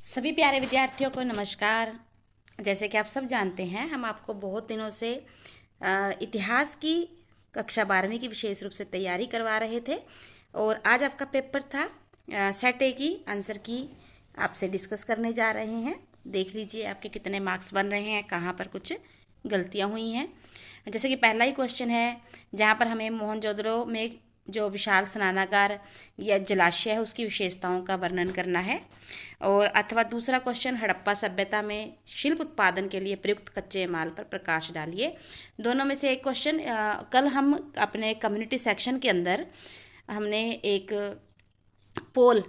सभी प्यारे विद्यार्थियों को नमस्कार। जैसे कि आप सब जानते हैं, हम आपको बहुत दिनों से इतिहास की कक्षा 12वीं की विशेष रूप से तैयारी करवा रहे थे और आज आपका पेपर था। सेट ए की आंसर की आपसे डिस्कस करने जा रहे हैं। देख लीजिए आपके कितने मार्क्स बन रहे हैं, कहाँ पर कुछ गलतियाँ हुई हैं। जैसे कि पहला ही क्वेश्चन है, जहाँ पर हमें मोहनजोदड़ो में जो विशाल स्नानागार या जलाशय है उसकी विशेषताओं का वर्णन करना है। और अथवा दूसरा क्वेश्चन, हड़प्पा सभ्यता में शिल्प उत्पादन के लिए प्रयुक्त कच्चे माल पर प्रकाश डालिए। दोनों में से एक क्वेश्चन कल हम अपने कम्युनिटी सेक्शन के अंदर हमने एक पोल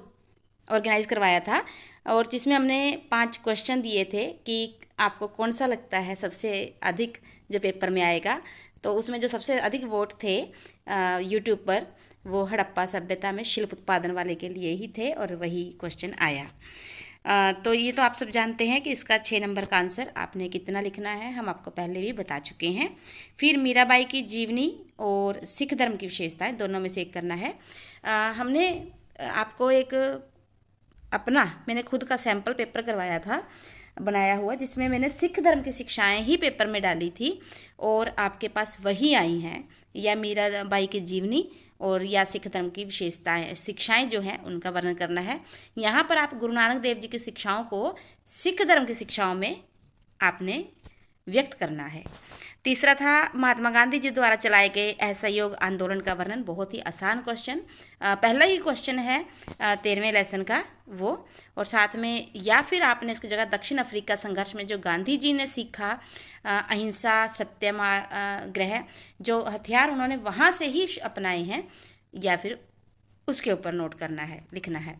ऑर्गेनाइज करवाया था और जिसमें हमने 5 क्वेश्चन दिए थे कि आपको कौन सा लगता है सबसे अधिक जो पेपर में आएगा। तो उसमें जो सबसे अधिक वोट थे यूट्यूब पर, वो हड़प्पा सभ्यता में शिल्प उत्पादन वाले के लिए ही थे और वही क्वेश्चन आया। तो ये तो आप सब जानते हैं कि इसका 6 नंबर का आंसर आपने कितना लिखना है, हम आपको पहले भी बता चुके हैं। फिर मीराबाई की जीवनी और सिख धर्म की विशेषताएं, दोनों में से एक करना है। हमने आपको एक मैंने खुद का सैम्पल पेपर करवाया था बनाया हुआ, जिसमें मैंने सिख धर्म की शिक्षाएं ही पेपर में डाली थी और आपके पास वही आई हैं, या मीराबाई की जीवनी और या सिख धर्म की विशेषताएं शिक्षाएं जो हैं उनका वर्णन करना है। यहाँ पर आप गुरु नानक देव जी की शिक्षाओं को सिख धर्म की शिक्षाओं में आपने व्यक्त करना है। तीसरा था महात्मा गांधी जी द्वारा चलाए गए असहयोग आंदोलन का वर्णन। बहुत ही आसान क्वेश्चन, पहला ही क्वेश्चन है 13वें लेसन का वो। और साथ में या फिर आपने इसकी जगह दक्षिण अफ्रीका संघर्ष में जो गांधी जी ने सीखा अहिंसा सत्याग्रह, जो हथियार उन्होंने वहाँ से ही अपनाए हैं, या फिर उसके ऊपर नोट करना है, लिखना है।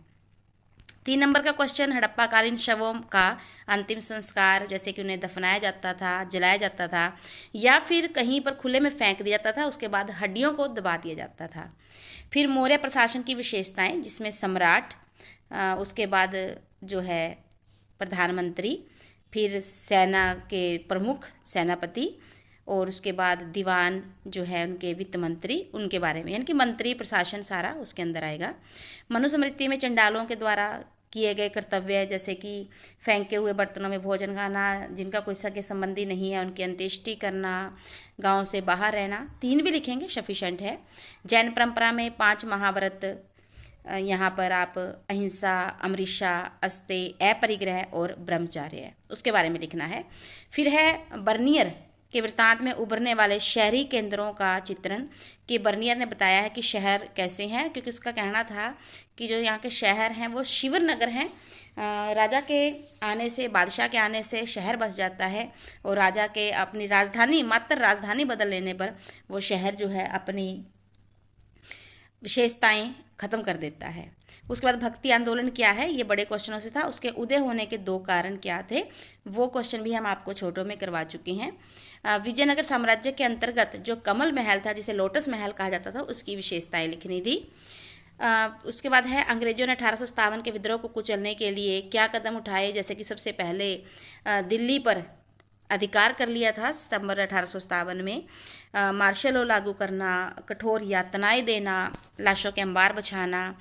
3 नंबर का क्वेश्चन, हड़प्पाकालीन शवों का अंतिम संस्कार, जैसे कि उन्हें दफनाया जाता था, जलाया जाता था या फिर कहीं पर खुले में फेंक दिया जाता था, उसके बाद हड्डियों को दबा दिया जाता था। फिर मौर्य प्रशासन की विशेषताएं, जिसमें सम्राट, उसके बाद जो है प्रधानमंत्री, फिर सेना के प्रमुख सेनापति, और उसके बाद दीवान जो है उनके वित्त मंत्री, उनके बारे में, यानी कि मंत्री प्रशासन सारा उसके अंदर आएगा। मनुस्मृति में चंडालों के द्वारा किए गए कर्तव्य, जैसे कि फेंके हुए बर्तनों में भोजन खाना, जिनका कोई सगे संबंधी नहीं है उनकी अंत्येष्टि करना, गांव से बाहर रहना, 3 भी लिखेंगे सफिशेंट है। जैन परंपरा में 5 महाव्रत, यहाँ पर आप अहिंसा, अमृषा, अस्ते, अपरिग्रह और ब्रह्मचार्य, उसके बारे में लिखना है। फिर है बर्नियर के वृत्तांत में उभरने वाले शहरी केंद्रों का चित्रण, कि बर्नियर ने बताया है कि शहर कैसे हैं, क्योंकि उसका कहना था कि जो यहाँ के शहर हैं वो शिविर नगर हैं। राजा के आने से, बादशाह के आने से शहर बस जाता है और राजा के अपनी राजधानी, मात्र राजधानी बदल लेने पर वो शहर जो है अपनी विशेषताएं खत्म कर देता है। उसके बाद भक्ति आंदोलन क्या है, ये बड़े क्वेश्चनों से था। उसके उदय होने के 2 कारण क्या थे, वो क्वेश्चन भी हम आपको छोटों में करवा चुके हैं। विजयनगर साम्राज्य के अंतर्गत जो कमल महल था, जिसे लोटस महल कहा जाता था, उसकी विशेषताएं लिखनी थी। उसके बाद है अंग्रेजों ने 1857 के विद्रोह को कुचलने के लिए क्या कदम उठाए, जैसे कि सबसे पहले दिल्ली पर अधिकार कर लिया था सितंबर 1857 में, मार्शल लॉ लागू करना, कठोर यातनाएं देना, लाशों के अंबार बिछाना।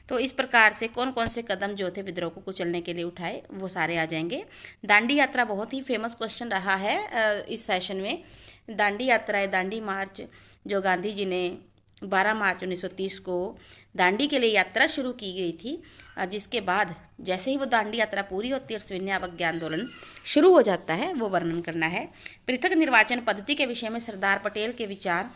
तो इस प्रकार से कौन कौन से कदम जो थे विद्रोह को कुचलने के लिए उठाए, वो सारे आ जाएंगे। दांडी यात्रा बहुत ही फेमस क्वेश्चन रहा है इस सेशन में। दांडी यात्रा, दांडी मार्च, जो गांधी जी ने 12 मार्च 1930 को दांडी के लिए यात्रा शुरू की गई थी, जिसके बाद जैसे ही वो दांडी यात्रा पूरी होती है और सविनय अवज्ञा आंदोलन शुरू हो जाता है, वो वर्णन करना है। पृथक निर्वाचन पद्धति के विषय में सरदार पटेल के विचार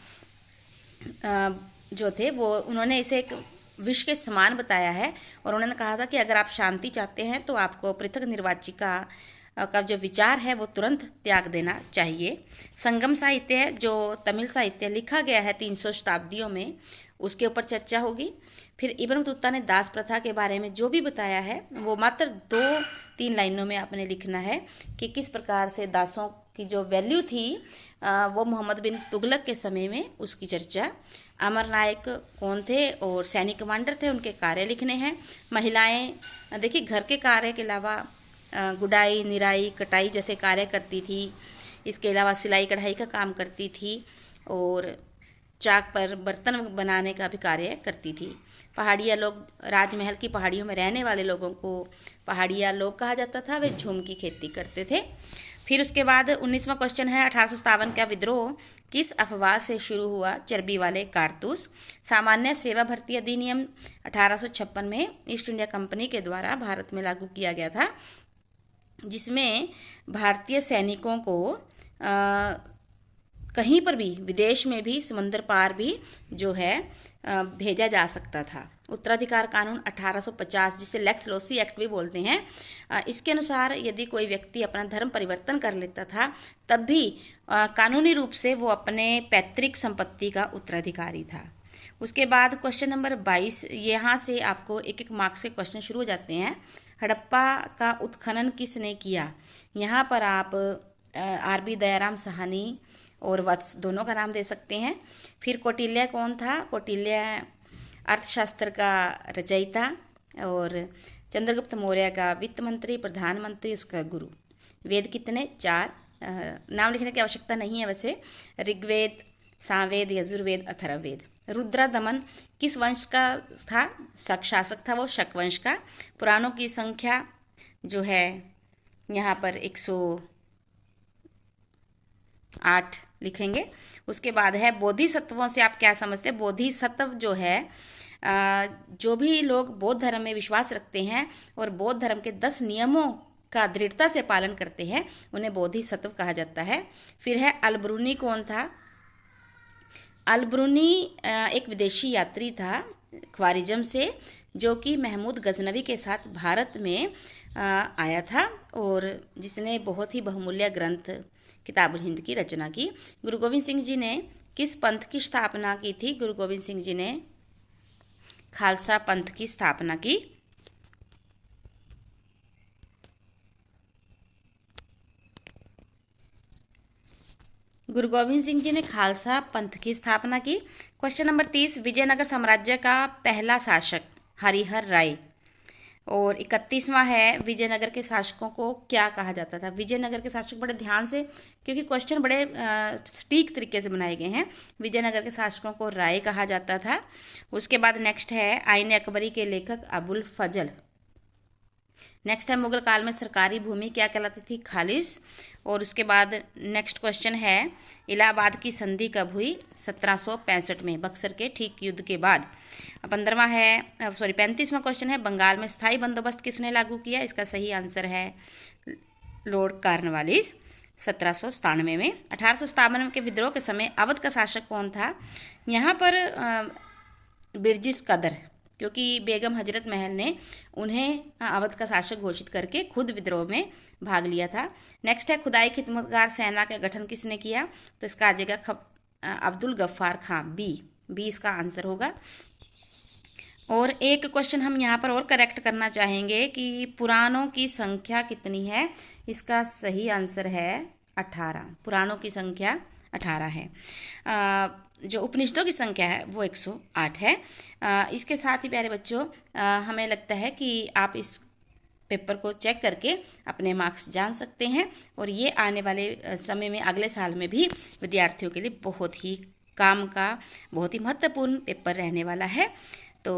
जो थे, वो उन्होंने इसे एक विष के समान बताया है और उन्होंने कहा था कि अगर आप शांति चाहते हैं तो आपको पृथक निर्वाचिका का जो विचार है वो तुरंत त्याग देना चाहिए। संगम साहित्य है, जो तमिल साहित्य लिखा गया है 300 शताब्दियों में, उसके ऊपर चर्चा होगी। फिर इब्न बतूता ने दास प्रथा के बारे में जो भी बताया है वो मात्र 2-3 लाइनों में आपने लिखना है कि किस प्रकार से दासों की जो वैल्यू थी वो मोहम्मद बिन तुगलक के समय में उसकी चर्चा। अमर नायक कौन थे और सैनिक कमांडर थे, उनके कार्य लिखने हैं। महिलाएं देखिए घर के कार्य के अलावा गुडाई, निराई, कटाई जैसे कार्य करती थी। इसके अलावा सिलाई कढ़ाई का काम करती थी और चाक पर बर्तन बनाने का भी कार्य करती थी। पहाड़िया लोग, राजमहल की पहाड़ियों में रहने वाले लोगों को पहाड़िया लोग कहा जाता था। वे झूम की खेती करते थे। फिर उसके बाद 19वां क्वेश्चन है 1857 का विद्रोह किस अफवाह से शुरू हुआ? चर्बी वाले कारतूस। सामान्य सेवा भर्ती अधिनियम 1856 में ईस्ट इंडिया कंपनी के द्वारा भारत में लागू किया गया था, जिसमें भारतीय सैनिकों को कहीं पर भी, विदेश में भी, समुद्र पार भी जो है भेजा जा सकता था। उत्तराधिकार कानून 1850, जिसे लेक्स लोसी एक्ट भी बोलते हैं, इसके अनुसार यदि कोई व्यक्ति अपना धर्म परिवर्तन कर लेता था तब भी कानूनी रूप से वो अपने पैतृक संपत्ति का उत्तराधिकारी था। उसके बाद क्वेश्चन नंबर 22, यहाँ से आपको एक एक मार्क्स के क्वेश्चन शुरू हो जाते हैं। हड़प्पा का उत्खनन किसने किया? यहाँ पर आप आर.बी. दयाराम साहनी और वत्स दोनों का नाम दे सकते हैं। फिर कौटिल्य कौन था? कौटिल्य अर्थशास्त्र का रचयिता और चंद्रगुप्त मौर्य का वित्त मंत्री, प्रधानमंत्री, उसका गुरु। वेद कितने? 4। नाम लिखने की आवश्यकता नहीं है वैसे। ऋग्वेद, सामवेद, यजुर्वेद, अथर्ववेद। रुद्रदमन किस वंश का था? शक शासक था वो, शक वंश का। पुराणों की संख्या जो है यहाँ पर 108 लिखेंगे। उसके बाद है बोधिसत्वों से आप क्या समझते हैं? बोधिसत्व जो है, जो भी लोग बौद्ध धर्म में विश्वास रखते हैं और बौद्ध धर्म के 10 नियमों का दृढ़ता से पालन करते हैं, उन्हें बोधिसत्व कहा जाता है। फिर है अलबरूनी कौन था? अलबरूनी एक विदेशी यात्री था ख्वारिज्म से, जो कि महमूद गजनवी के साथ भारत में आया था और जिसने बहुत ही बहुमूल्य ग्रंथ किताबुल हिंद की रचना की। गुरु गोविंद सिंह जी ने किस पंथ की स्थापना की थी? गुरु गोविंद सिंह जी ने खालसा पंथ की स्थापना की। गुरु गोविंद सिंह जी ने खालसा पंथ की स्थापना की। क्वेश्चन नंबर 30, विजयनगर साम्राज्य का पहला शासक हरिहर राय। और 31वां है, विजयनगर के शासकों को क्या कहा जाता था? विजयनगर के शासक, बड़े ध्यान से, क्योंकि क्वेश्चन बड़े सटीक तरीके से बनाए गए हैं। विजयनगर के शासकों को राय कहा जाता था। उसके बाद नेक्स्ट है आईन अकबरी के लेखक अबुल फजल। नेक्स्ट है मुगल काल में सरकारी भूमि क्या कहलाती थी? खालिस। और उसके बाद नेक्स्ट क्वेश्चन है इलाहाबाद की संधि कब हुई? 1765 में, बक्सर के ठीक युद्ध के बाद। 35वां क्वेश्चन है बंगाल में स्थायी बंदोबस्त किसने लागू किया? इसका सही आंसर है लॉर्ड कॉर्नवालिस, 1797 में। 1857 के विद्रोह के समय अवध का शासक कौन था? यहाँ पर बिरजिस कदर, क्योंकि बेगम हजरत महल ने उन्हें अवध का शासक घोषित करके खुद विद्रोह में भाग लिया था। नेक्स्ट है खुदाई खिदमतगार सेना का गठन किसने किया? तो इसका आ जाएगा अब्दुल गफ्फार खां, बी इसका आंसर होगा। और एक क्वेश्चन हम यहाँ पर और करेक्ट करना चाहेंगे कि पुराणों की संख्या कितनी है? इसका सही आंसर है 18। पुराणों की संख्या 18 है। जो उपनिषदों की संख्या है वो 108 है। इसके साथ ही प्यारे बच्चों, हमें लगता है कि आप इस पेपर को चेक करके अपने मार्क्स जान सकते हैं और ये आने वाले समय में, अगले साल में भी विद्यार्थियों के लिए बहुत ही काम का, बहुत ही महत्वपूर्ण पेपर रहने वाला है। तो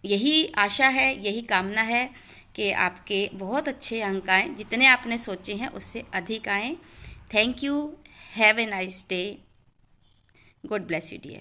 यही आशा है, यही कामना है कि आपके बहुत अच्छे अंक आएँ, जितने आपने सोचे हैं उससे अधिक आएँ। Thank you, have a nice day, God bless you dear।